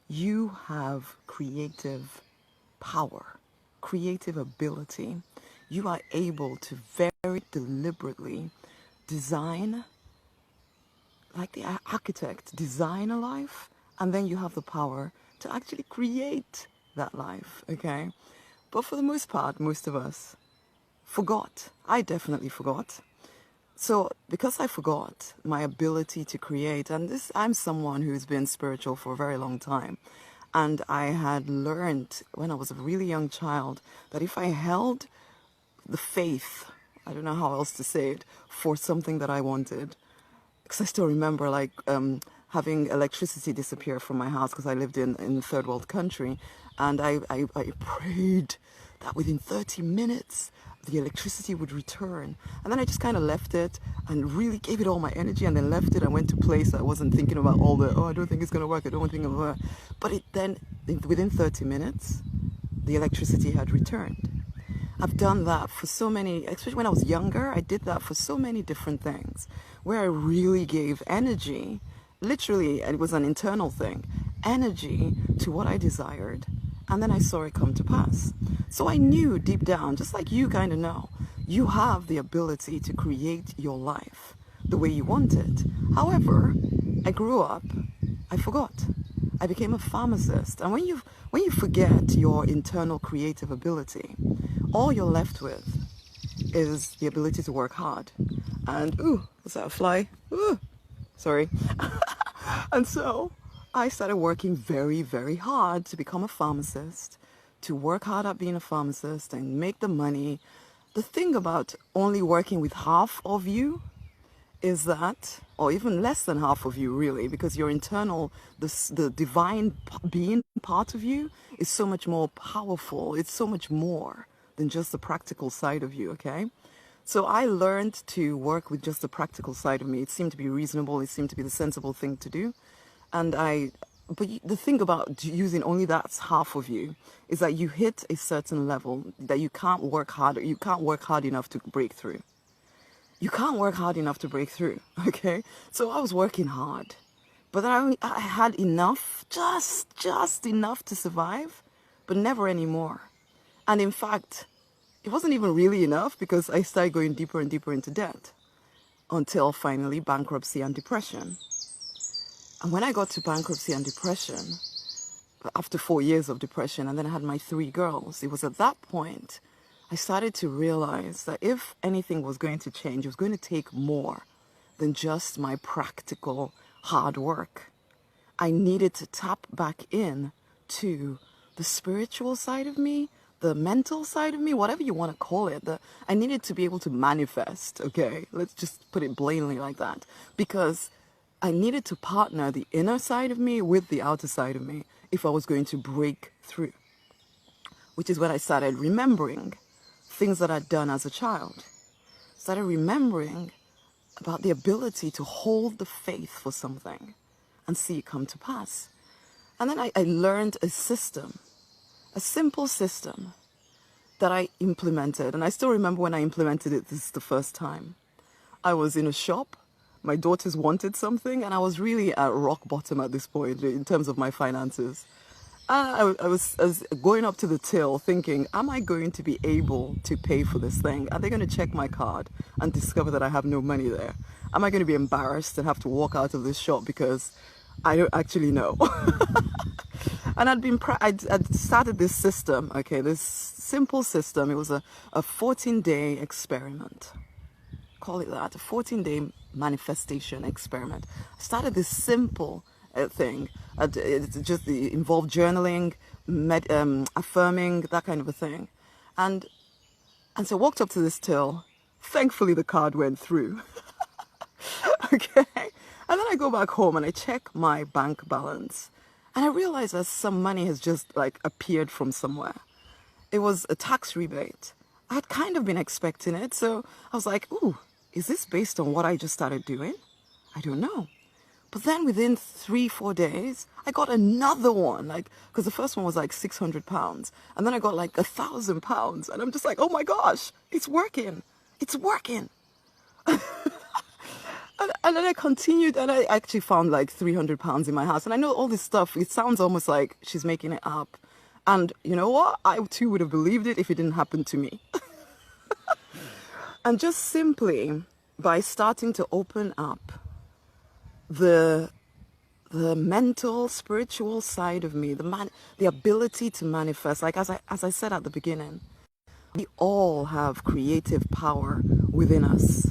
you have creative power, creative ability. You are able to very deliberately design, like the architect, design a life, and then you have the power to actually create that life, okay? But for the most part, most of us forgot. I definitely forgot. So because I forgot my ability to create, and this, I'm someone who's been spiritual for a very long time, and I had learned when I was a really young child that if I held the faith, I don't know how else to say it, for something that I wanted, because I still remember like having electricity disappear from my house because I lived in a third world country, and I prayed that within 30 minutes the electricity would return, and then I just kind of left it and really gave it all my energy, and then left it and went to place. I wasn't thinking about all the, oh, I don't think it's going to work, I don't think it'll work. But it then, within 30 minutes the electricity had returned. I've done that for so many, especially when I was younger, I did that for so many different things where I really gave energy, literally, it was an internal thing, energy to what I desired, and then I saw it come to pass. So I knew deep down, just like you kind of know, you have the ability to create your life the way you want it. However, I grew up, I forgot. I became a pharmacist. And when you forget your internal creative ability, all you're left with is the ability to work hard. And ooh, was that a fly? Ooh, sorry. And so I started working very, very hard to become a pharmacist, to work hard at being a pharmacist and make the money. The thing about only working with half of you is that, or even less than half of you really, because your internal, the divine being part of you is so much more powerful. It's so much more than just the practical side of you, okay? So I learned to work with just the practical side of me. It seemed to be reasonable. It seemed to be the sensible thing to do. And but the thing about using only that half of you is that you hit a certain level that you can't work hard, you can't work hard enough to break through. You can't work hard enough to break through, okay? So I was working hard, but then I had enough, just enough to survive, but never anymore. And in fact, it wasn't even really enough because I started going deeper and deeper into debt until finally bankruptcy and depression. And when I got to bankruptcy and depression, after 4 years of depression, and then I had my 3 girls, it was at that point I started to realize that if anything was going to change, it was going to take more than just my practical hard work. I needed to tap back in to the spiritual side of me, the mental side of me, whatever you want to call it. I needed to be able to manifest, okay? Let's just put it blatantly like that. Because I needed to partner the inner side of me with the outer side of me if I was going to break through. Which is when I started remembering things that I'd done as a child. Started remembering about the ability to hold the faith for something and see it come to pass. And then I learned a system, a simple system that I implemented. And I still remember when I implemented it, this is the first time. I was in a shop, my daughters wanted something, and I was really at rock bottom at this point in terms of my finances. I was going up to the till thinking, am I going to be able to pay for this thing? Are they going to check my card and discover that I have no money there? Am I going to be embarrassed and have to walk out of this shop because I don't actually know? And I'd started this system, okay, this simple system. It was a 14-day experiment. Call it that, a 14-day manifestation experiment. I started this simple thing. It involved journaling, affirming, that kind of a thing. And so I walked up to this till. Thankfully, the card went through. Okay. And then I go back home and I check my bank balance. And I realize that some money has just like appeared from somewhere. It was a tax rebate. I had kind of been expecting it. So I was like, ooh, is this based on what I just started doing? I don't know. But then within 3-4 days, I got another one, like, because the first one was like £600. And then I got like £1,000. And I'm just like, oh my gosh, it's working. It's working. And then I continued, and I actually found like 300 pounds in my house. And I know all this stuff, it sounds almost like she's making it up. And you know what? I too would have believed it if it didn't happen to me. And just simply by starting to open up the mental, spiritual side of me, the ability to manifest, like as I said at the beginning, we all have creative power within us.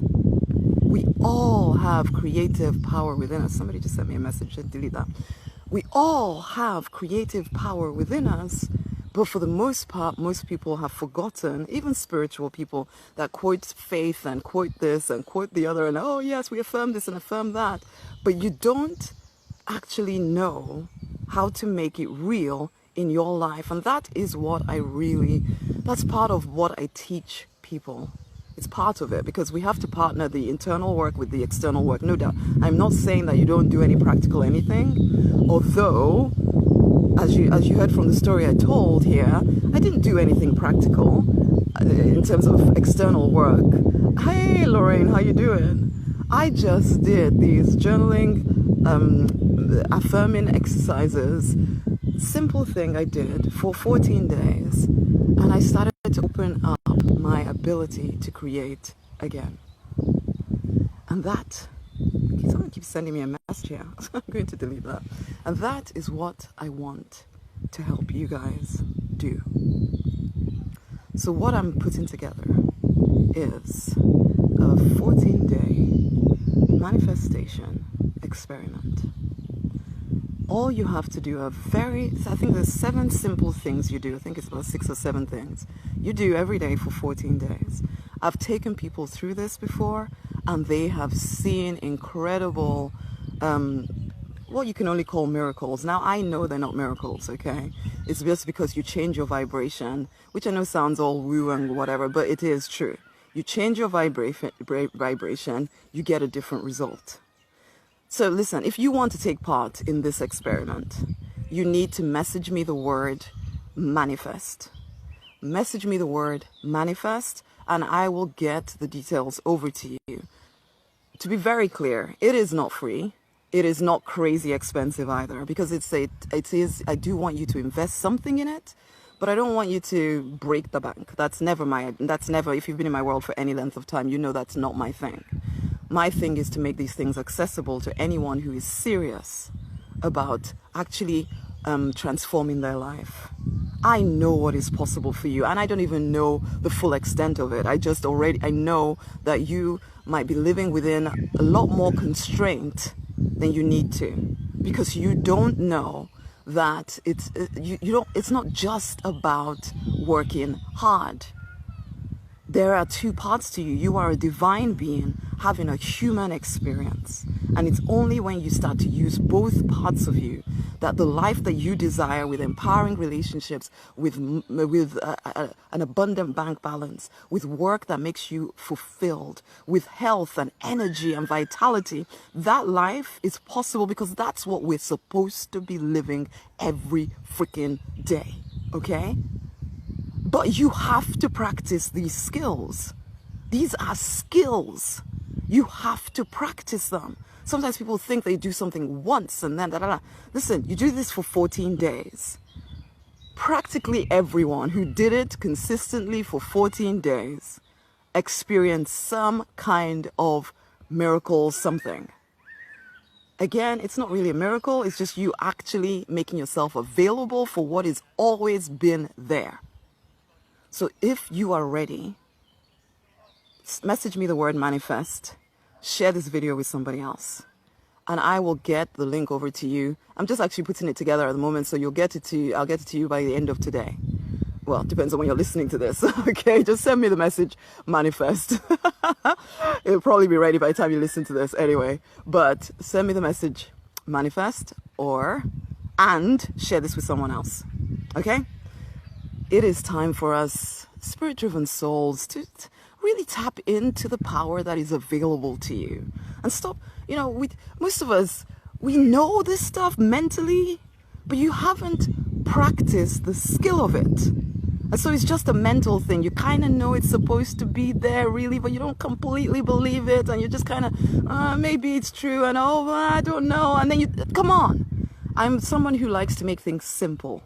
We all have creative power within us. Somebody just sent me a message, just delete that. We all have creative power within us, but for the most part, most people have forgotten, even spiritual people that quote faith and quote this and quote the other, and oh yes, we affirm this and affirm that, but you don't actually know how to make it real in your life. And that is what that's part of what I teach people. It's part of it, because we have to partner the internal work with the external work, no doubt. I'm not saying that you don't do any practical anything, although, as you heard from the story I told here, I didn't do anything practical in terms of external work. Hey, Lorraine, how you doing? I just did these journaling, affirming exercises, simple thing I did for 14 days, and I started to open up my ability to create again. And that, someone keeps sending me a message here, so I'm going to delete that. And that is what I want to help you guys do. So what I'm putting together is a 14-day manifestation experiment. All you have to do are I think there's 7 simple things you do. I think it's about 6 or 7 things you do every day for 14 days. I've taken people through this before, and they have seen incredible, what you can only call miracles. Now, I know they're not miracles, okay? It's just because you change your vibration, which I know sounds all woo and whatever, but it is true. You change your vibration, you get a different result. So listen, if you want to take part in this experiment, you need to message me the word manifest. Message me the word manifest, and I will get the details over to you. To be very clear, it is not free. It is not crazy expensive either, because I do want you to invest something in it, but I don't want you to break the bank. That's never, if you've been in my world for any length of time, you know that's not my thing. My thing is to make these things accessible to anyone who is serious about actually transforming their life. I know what is possible for you, and I don't even know the full extent of it. I know that you might be living within a lot more constraint than you need to, because you don't know that it's not just about working hard. There are 2 parts to you. You are a divine being having a human experience. And it's only when you start to use both parts of you that the life that you desire, with empowering relationships, with an abundant bank balance, with work that makes you fulfilled, with health and energy and vitality, that life is possible, because that's what we're supposed to be living every freaking day. Okay? But you have to practice these skills. These are skills. You have to practice them. Sometimes people think they do something once and then da-da-da. Listen, you do this for 14 days. Practically everyone who did it consistently for 14 days experienced some kind of miracle, something. Again, it's not really a miracle. It's just you actually making yourself available for what has always been there. So if you are ready, message me the word manifest, share this video with somebody else, and I will get the link over to you. I'm just actually putting it together at the moment, so I'll get it to you by the end of today. Well, it depends on when you're listening to this. Okay, just send me the message manifest. It'll probably be ready by the time you listen to this anyway, but send me the message manifest and share this with someone else. Okay? It is time for us spirit-driven souls to really tap into the power that is available to you. And stop, most of us, we know this stuff mentally, but you haven't practiced the skill of it. So it's just a mental thing. You kind of know it's supposed to be there really, but you don't completely believe it, and you're just kind of, maybe it's true, and oh, I don't know. And then you, come on. I'm someone who likes to make things simple.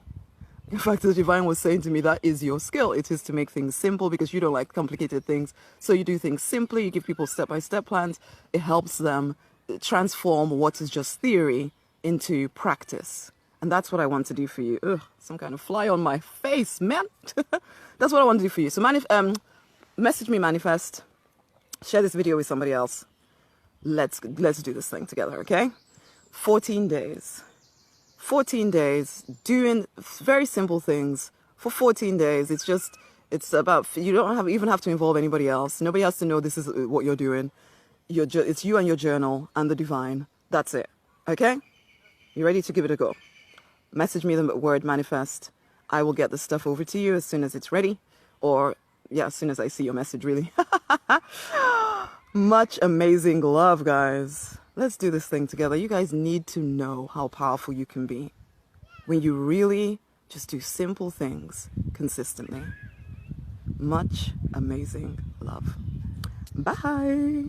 In fact, the divine was saying to me, that is your skill. It is to make things simple because you don't like complicated things. So you do things simply, you give people step-by-step plans. It helps them transform what is just theory into practice. And that's what I want to do for you. Ugh, some kind of fly on my face, man. That's what I want to do for you. So message me, manifest. Share this video with somebody else. Let's do this thing together, okay? 14 days. 14 days doing very simple things for 14 days. It's about, you don't even have to involve anybody else. Nobody has to know this is what you're doing. It's you and your journal and the divine. That's it. Okay? You ready to give it a go? Message me the word manifest. I will get the stuff over to you as soon as it's ready. Or, yeah, as soon as I see your message, really. Much amazing love, guys. Let's do this thing together. You guys need to know how powerful you can be when you really just do simple things consistently. Much amazing love. Bye.